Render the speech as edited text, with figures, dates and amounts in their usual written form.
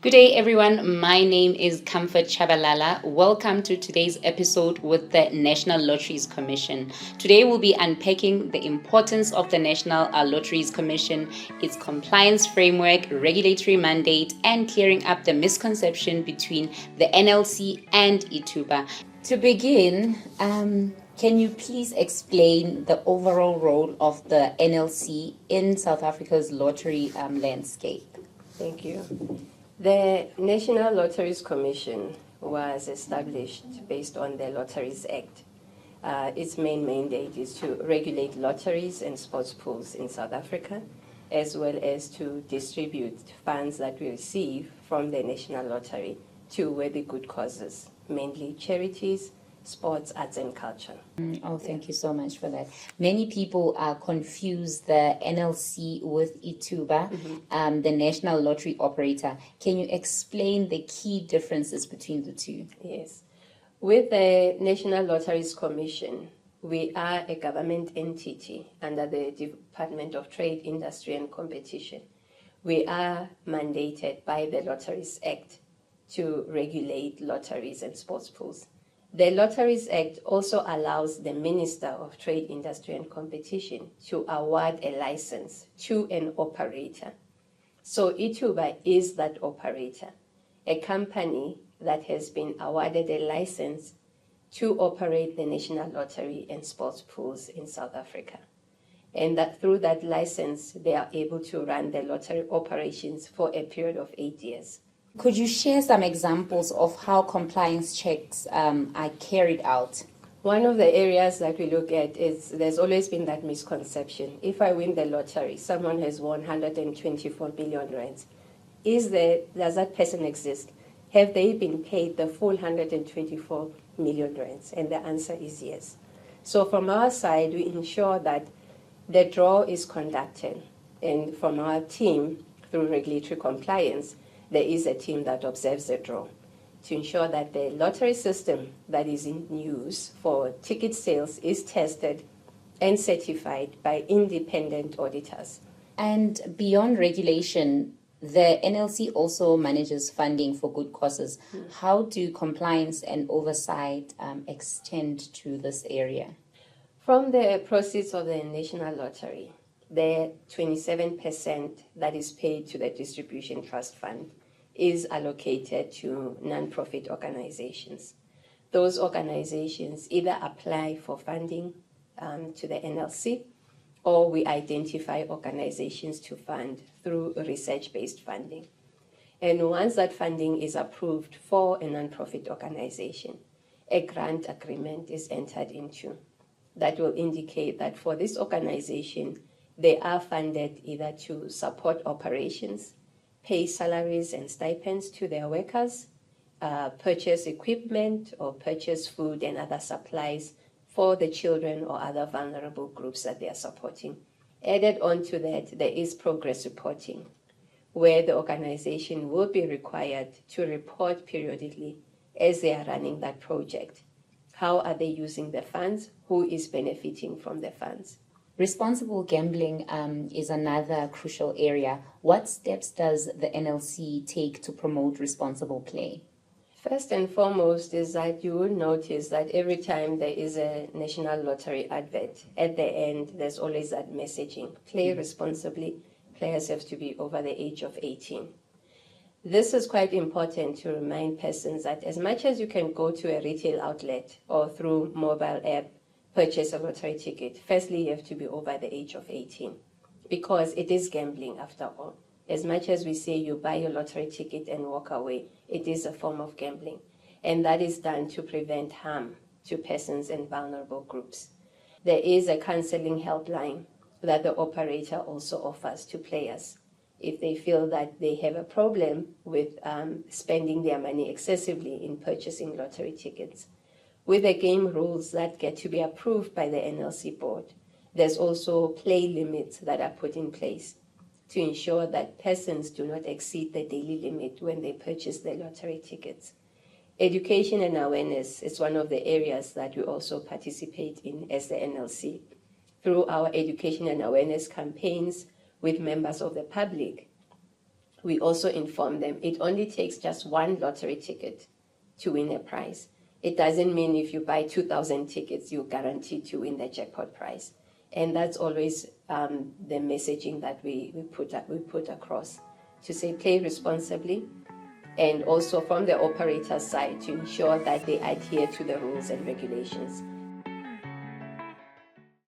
Good day, everyone. My name is Comfort Chabalala. Welcome to today's episode with the National Lotteries Commission. Today, we'll be unpacking the importance of the National Lotteries Commission, its compliance framework, regulatory mandate, and clearing up the misconception between the NLC and ITUBA. To begin, can you please explain the overall role of the NLC in South Africa's lottery landscape? Thank you. The National Lotteries Commission was established based on the Lotteries Act. Its main mandate is to regulate lotteries and sports pools in South Africa, as well as to distribute funds that we receive from the National Lottery to worthy good causes, mainly charities, sports, arts, and culture. Thank you so much for that. Many people confuse the NLC with ITUBA, the National Lottery Operator. Can you explain the key differences between the two? Yes. With the National Lotteries Commission, we are a government entity under the Department of Trade, Industry and Competition. We are mandated by the Lotteries Act to regulate lotteries and sports pools. The Lotteries Act also allows the Minister of Trade, Industry and Competition to award a license to an operator. So ITUBA is that operator, a company that has been awarded a license to operate the National Lottery and sports pools in South Africa. And that through that license, they are able to run the lottery operations for a period of 8 years. Could you share some examples of how compliance checks are carried out? One of the areas that we look at is there's always been that misconception. If I win the lottery, someone has won 124 billion rands. Does that person exist? Have they been paid the full 124 million rands? And the answer is yes. So from our side, we ensure that the draw is conducted. And from our team, through regulatory compliance, there is a team that observes the draw to ensure that the lottery system that is in use for ticket sales is tested and certified by independent auditors. And beyond regulation, the NLC also manages funding for good causes. How do compliance and oversight extend to this area? From the proceeds of the National Lottery, the 27% that is paid to the Distribution Trust Fund is allocated to non-profit organizations. Those organizations either apply for funding to the NLC, or we identify organizations to fund through research-based funding. And once that funding is approved for a non-profit organization, a grant agreement is entered into that will indicate that for this organization, they are funded either to support operations, pay salaries and stipends to their workers, purchase equipment or purchase food and other supplies for the children or other vulnerable groups that they are supporting. Added on to that, there is progress reporting, where the organization will be required to report periodically as they are running that project. How are they using the funds? Who is benefiting from the funds? Responsible gambling is another crucial area. What steps does the NLC take to promote responsible play? First and foremost is that you will notice that every time there is a National Lottery advert, at the end there's always that messaging. Play responsibly. Players have to be over the age of 18. This is quite important to remind persons that as much as you can go to a retail outlet or through mobile app, purchase a lottery ticket, firstly you have to be over the age of 18 because it is gambling after all. As much as we say you buy your lottery ticket and walk away, it is a form of gambling. And that is done to prevent harm to persons and vulnerable groups. There is a counseling helpline that the operator also offers to players if they feel that they have a problem with spending their money excessively in purchasing lottery tickets. With the game rules that get to be approved by the NLC board, there's also play limits that are put in place to ensure that persons do not exceed the daily limit when they purchase their lottery tickets. Education and awareness is one of the areas that we also participate in as the NLC. Through our education and awareness campaigns with members of the public, we also inform them it only takes just one lottery ticket to win a prize. It doesn't mean if you buy 2,000 tickets, you're guaranteed to win the jackpot prize. And that's always the messaging that we put across, to say play responsibly, and also from the operator side to ensure that they adhere to the rules and regulations.